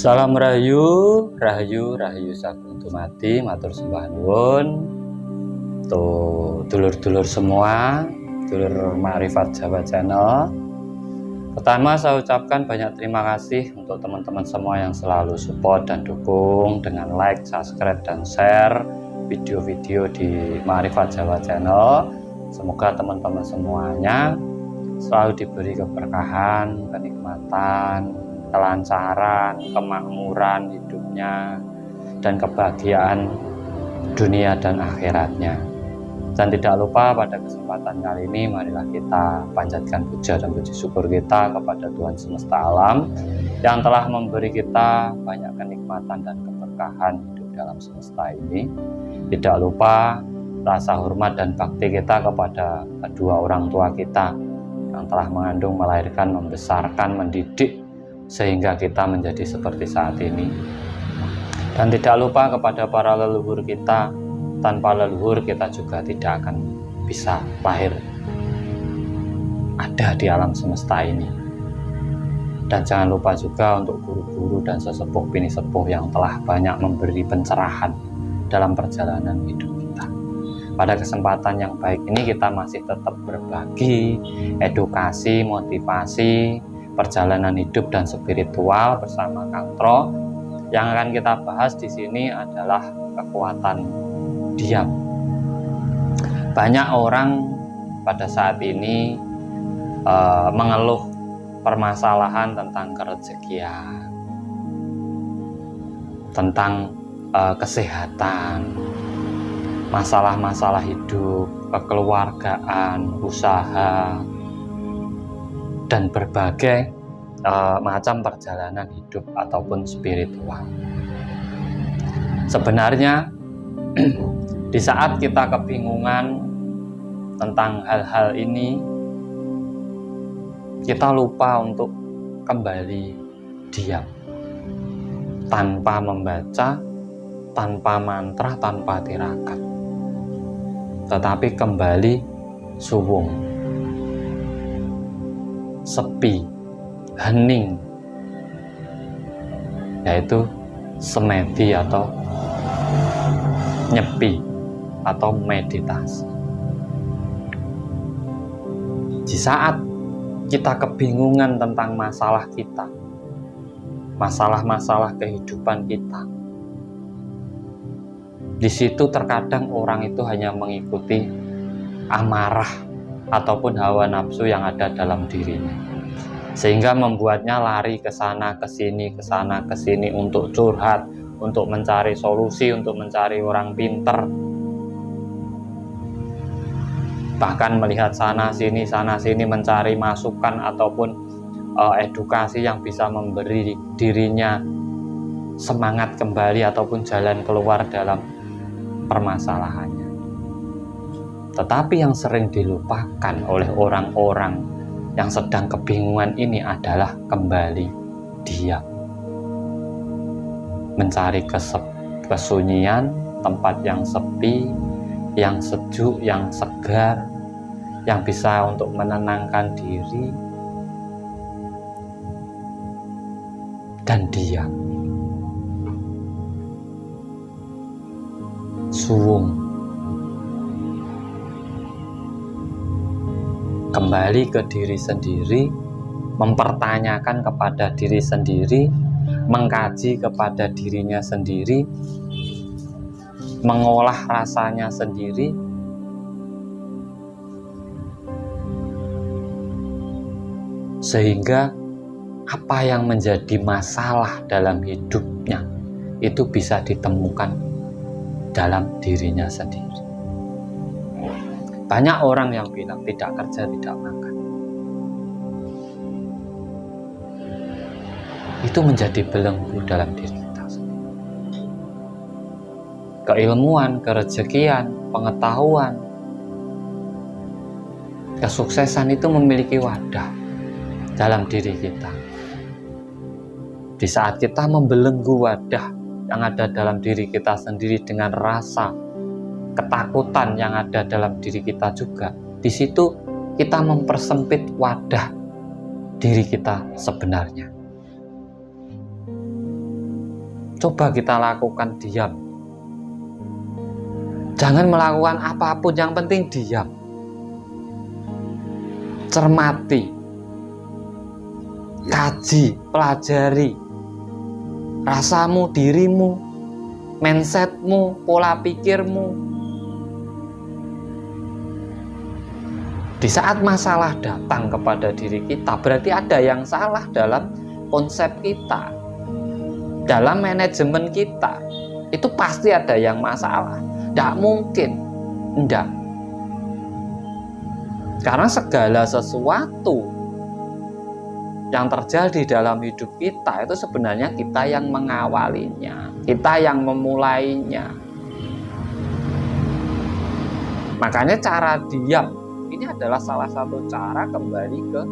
Salam rahayu, rahayu sagung dumadi, matur sembah nuwun. Dulur-dulur semua, dulur Makrifat Jawa Channel. Pertama saya ucapkan banyak terima kasih untuk teman-teman semua yang selalu support dan dukung dengan like, subscribe, dan share video-video di Makrifat Jawa Channel. Semoga teman-teman semuanya selalu diberi keberkahan, kenikmatan, kelancaran, kemakmuran hidupnya, dan kebahagiaan dunia dan akhiratnya. Dan tidak lupa pada kesempatan kali ini marilah kita panjatkan puja dan puji syukur kita kepada Tuhan semesta alam yang telah memberi kita banyak kenikmatan dan keberkahan hidup dalam semesta ini. Tidak lupa rasa hormat dan bakti kita kepada kedua orang tua kita yang telah mengandung, melahirkan, membesarkan, mendidik sehingga kita menjadi seperti saat ini. Dan tidak lupa kepada para leluhur kita. Tanpa leluhur kita juga tidak akan bisa lahir ada di alam semesta ini. Dan jangan lupa juga untuk guru-guru dan sesepuh bini sepuh yang telah banyak memberi pencerahan dalam perjalanan hidup kita. Pada kesempatan yang baik ini kita masih tetap berbagi edukasi, motivasi, perjalanan hidup dan spiritual bersama Kang Tro. Yang akan kita bahas di sini adalah kekuatan diam. Banyak orang pada saat ini mengeluh permasalahan tentang kerezekian, tentang kesehatan, masalah-masalah hidup, kekeluargaan, usaha, dan berbagai macam perjalanan hidup ataupun spiritual. Sebenarnya di saat kita kebingungan tentang hal-hal ini, kita lupa untuk kembali diam, tanpa membaca, tanpa mantra, tanpa tirakat, tetapi kembali suwung, sepi, hening, yaitu semedi atau nyepi atau meditasi. Di saat kita kebingungan tentang masalah kita, masalah-masalah kehidupan kita, di situ terkadang orang itu hanya mengikuti amarah ataupun hawa nafsu yang ada dalam dirinya, sehingga membuatnya lari ke sana ke sini untuk curhat, untuk mencari solusi, untuk mencari orang pinter, bahkan melihat sana sini mencari masukan ataupun edukasi yang bisa memberi dirinya semangat kembali ataupun jalan keluar dalam permasalahannya. Tetapi yang sering dilupakan oleh orang-orang yang sedang kebingungan ini adalah kembali diam, mencari kesunyian, tempat yang sepi, yang sejuk, yang segar, yang bisa untuk menenangkan diri dan diam, suwung, kembali ke diri sendiri, mempertanyakan kepada diri sendiri, mengkaji kepada dirinya sendiri, mengolah rasanya sendiri, sehingga apa yang menjadi masalah dalam hidupnya itu bisa ditemukan dalam dirinya sendiri. Banyak orang yang bilang tidak kerja, tidak makan. Itu menjadi belenggu dalam diri kita sendiri. Keilmuan, kerezekian, pengetahuan, kesuksesan itu memiliki wadah dalam diri kita. Di saat kita membelenggu wadah yang ada dalam diri kita sendiri dengan rasa ketakutan yang ada dalam diri kita juga, di situ kita mempersempit wadah diri kita sebenarnya. Coba kita lakukan diam. Jangan melakukan apapun, yang penting diam. Cermati, kaji, pelajari rasamu, dirimu, mindsetmu, pola pikirmu. Di saat masalah datang kepada diri kita, berarti ada yang salah dalam konsep kita, dalam manajemen kita. Itu pasti ada yang masalah. Tidak mungkin tidak. Karena segala sesuatu yang terjadi dalam hidup kita itu sebenarnya kita yang mengawalinya, kita yang memulainya. Makanya cara diam ini adalah salah satu cara kembali ke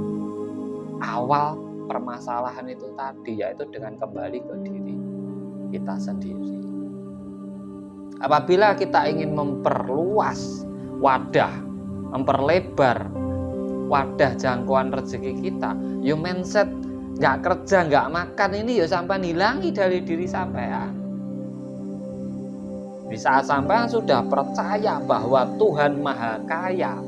awal permasalahan itu tadi, yaitu dengan kembali ke diri kita sendiri. Apabila kita ingin memperluas wadah, memperlebar wadah jangkauan rezeki kita, yo mindset nggak kerja, nggak makan ini yo sampai hilangi dari diri sampean. Di saat sampean sudah percaya bahwa Tuhan Maha Kaya,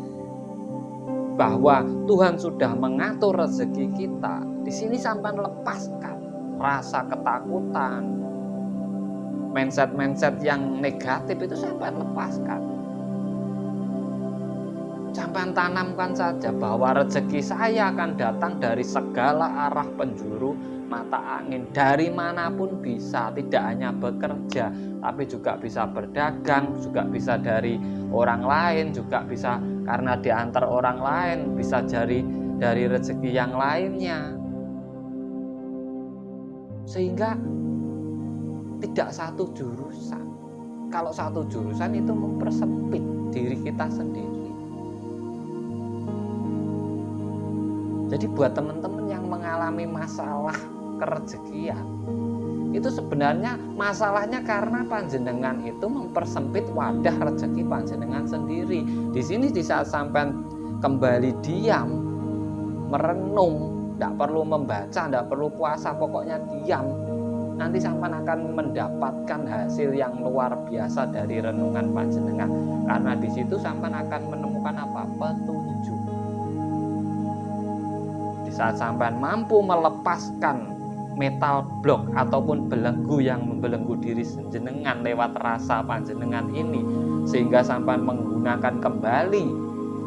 bahwa Tuhan sudah mengatur rezeki kita, di sini sampean lepaskan rasa ketakutan, mindset yang negatif itu sampean lepaskan. Sampean tanamkan saja bahwa rezeki saya akan datang dari segala arah penjuru mata angin, dari manapun bisa, tidak hanya bekerja, tapi juga bisa berdagang, juga bisa dari orang lain, juga bisa karena diantar orang lain, bisa dari rezeki yang lainnya. Sehingga tidak satu jurusan. Kalau satu jurusan itu mempersempit diri kita sendiri. Jadi buat teman-teman yang mengalami masalah kerezekian, itu sebenarnya masalahnya karena panjenengan itu mempersempit wadah rezeki panjenengan sendiri. Di sini di saat sampai kembali diam, merenung, tidak perlu membaca, tidak perlu puasa, pokoknya diam, nanti sampai akan mendapatkan hasil yang luar biasa dari renungan panjenengan. Karena di situ sampai akan menemukan apa? Petunjuk. Di saat sampai mampu melepaskan metal blok ataupun belenggu yang membelenggu diri jenengan lewat rasa panjenengan ini, sehingga sampean menggunakan kembali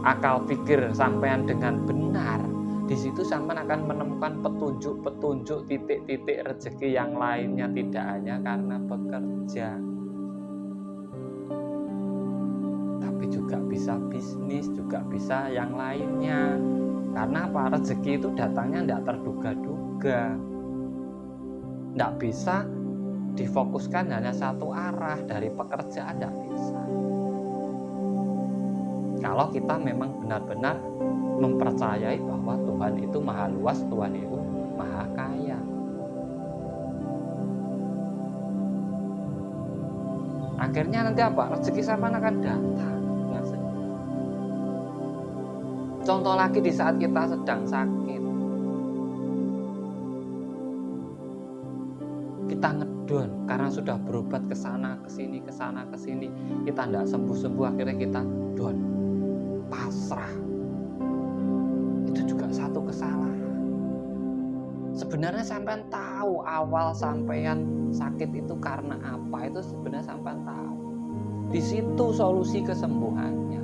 akal pikir sampean dengan benar, di situ sampean akan menemukan petunjuk-petunjuk titik-titik rezeki yang lainnya, tidak hanya karena bekerja, tapi juga bisa bisnis, juga bisa yang lainnya. Karena apa? Rezeki itu datangnya tidak terduga-duga. Tidak bisa difokuskan hanya satu arah, dari pekerjaan tidak bisa. Kalau kita memang benar-benar mempercayai bahwa Tuhan itu maha luas, Tuhan itu maha kaya. Akhirnya nanti apa? Rezeki sampean akan datang. Contoh lagi di saat kita sedang sakit, kita ngedon karena sudah berobat ke sana ke sini, kita tidak sembuh-sembuh, akhirnya kita don, pasrah. Itu juga satu kesalahan. Sebenarnya sampean tahu awal sampean sakit itu karena apa, itu sebenarnya sampean tahu. Di situ solusi kesembuhannya.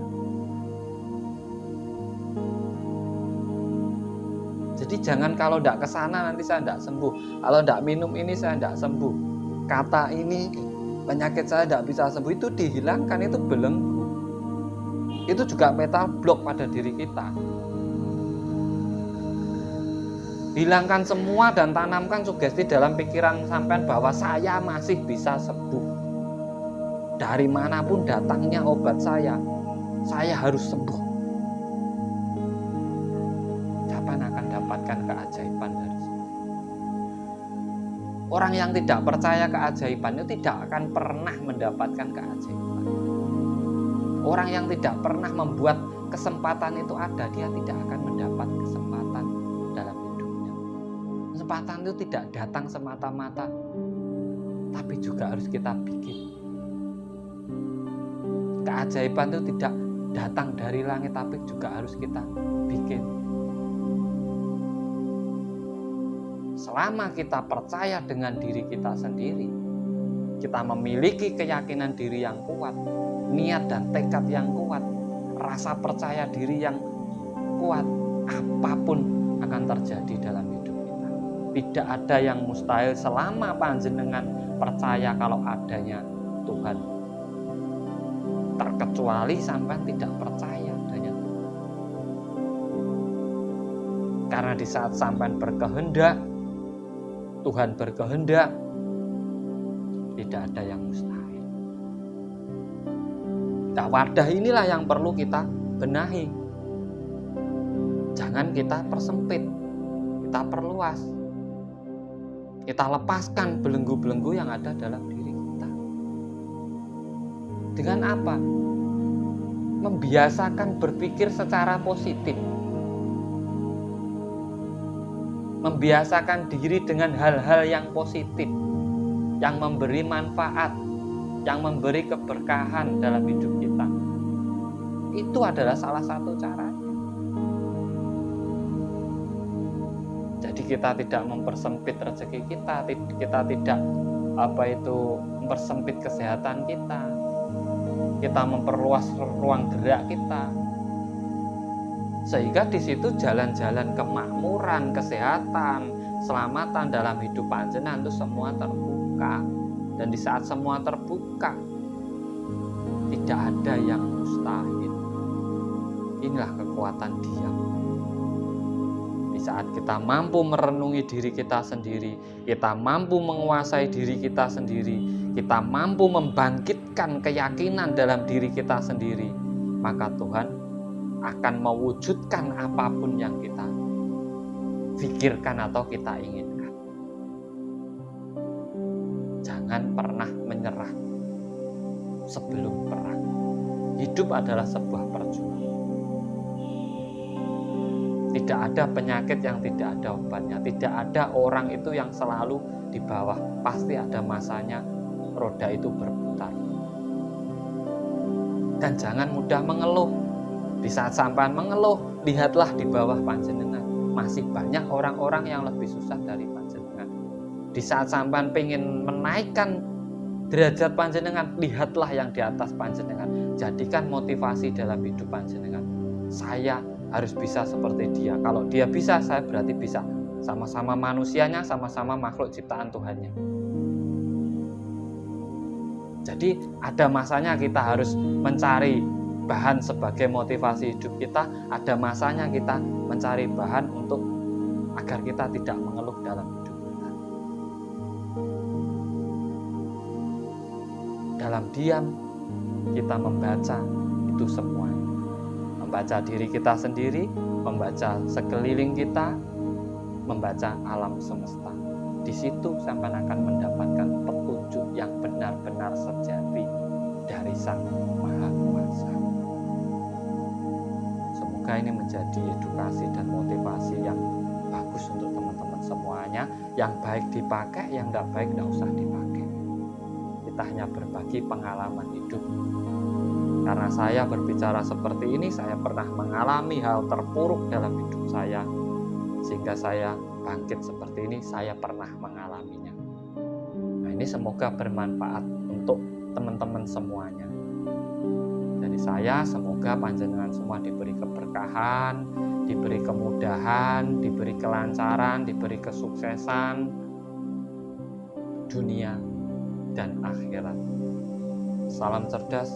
Jadi jangan kalau tidak ke sana nanti saya tidak sembuh, kalau tidak minum ini saya tidak sembuh, kata ini penyakit saya tidak bisa sembuh, itu dihilangkan, itu belenggu. Itu juga metal blok pada diri kita. Hilangkan semua dan tanamkan sugesti dalam pikiran sampean bahwa saya masih bisa sembuh. Dari manapun datangnya obat saya harus sembuh. Dapatkan keajaiban dari situ. Orang yang tidak percaya keajaiban itu tidak akan pernah mendapatkan keajaiban. Orang yang tidak pernah membuat kesempatan itu ada, dia tidak akan mendapat kesempatan dalam hidupnya. Kesempatan itu tidak datang semata-mata tapi juga harus kita bikin. Keajaiban itu tidak datang dari langit, tapi juga harus kita bikin. Selama kita percaya dengan diri kita sendiri, kita memiliki keyakinan diri yang kuat, niat dan tekad yang kuat, rasa percaya diri yang kuat, apapun akan terjadi dalam hidup kita. Tidak ada yang mustahil selama panjenengan percaya kalau adanya Tuhan. Terkecuali sampai tidak percaya adanya Tuhan. Karena di saat sampai berkehendak, Tuhan berkehendak, tidak ada yang mustahil. Nah, wadah inilah yang perlu kita benahi. Jangan kita persempit, kita perluas. Kita lepaskan belenggu-belenggu yang ada dalam diri kita. Dengan apa? Membiasakan berpikir secara positif. Membiasakan diri dengan hal-hal yang positif, yang memberi manfaat, yang memberi keberkahan dalam hidup kita. Itu adalah salah satu caranya. Jadi kita tidak mempersempit rezeki kita, kita tidak mempersempit kesehatan kita. Kita memperluas ruang gerak kita. Sehingga di situ jalan-jalan kemakmuran, kesehatan, keselamatan dalam hidup panjenengan itu semua terbuka. Dan di saat semua terbuka, tidak ada yang mustahil. Inilah kekuatan diam. Di saat kita mampu merenungi diri kita sendiri, kita mampu menguasai diri kita sendiri, kita mampu membangkitkan keyakinan dalam diri kita sendiri, maka Tuhan akan mewujudkan apapun yang kita pikirkan atau kita inginkan. Jangan pernah menyerah sebelum perang. Hidup adalah sebuah perjuangan. Tidak ada penyakit yang tidak ada obatnya. Tidak ada orang itu yang selalu di bawah. Pasti ada masanya roda itu berputar. Dan jangan mudah mengeluh. Di saat sampean mengeluh, lihatlah di bawah panjenengan. Masih banyak orang-orang yang lebih susah dari panjenengan. Di saat sampean pengen menaikkan derajat panjenengan, lihatlah yang di atas panjenengan. Jadikan motivasi dalam hidup panjenengan. Saya harus bisa seperti dia. Kalau dia bisa, saya berarti bisa. Sama-sama manusianya, sama-sama makhluk ciptaan Tuhannya. Jadi ada masanya kita harus mencari bahan sebagai motivasi hidup kita. Ada masanya kita mencari bahan untuk agar kita tidak mengeluh dalam hidup kita. Dalam diam kita membaca itu semua. Membaca diri kita sendiri, membaca sekeliling kita, membaca alam semesta. Di situ sampai akan mendapatkan petunjuk yang benar-benar sejati dari Sang Maha Kuasa. Semoga ini menjadi edukasi dan motivasi yang bagus untuk teman-teman semuanya. Yang baik dipakai, yang tidak baik tidak usah dipakai. Kita hanya berbagi pengalaman hidup. Karena saya berbicara seperti ini, saya pernah mengalami hal terpuruk dalam hidup saya. Sehingga saya bangkit seperti ini, saya pernah mengalaminya. Nah, ini semoga bermanfaat untuk teman-teman semuanya. Dari saya, semoga panjenengan semua diberi keberkahan, diberi kemudahan, diberi kelancaran, diberi kesuksesan dunia dan akhirat. Salam cerdas,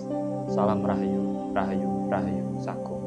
salam rahayu, rahayu, rahayu, saku.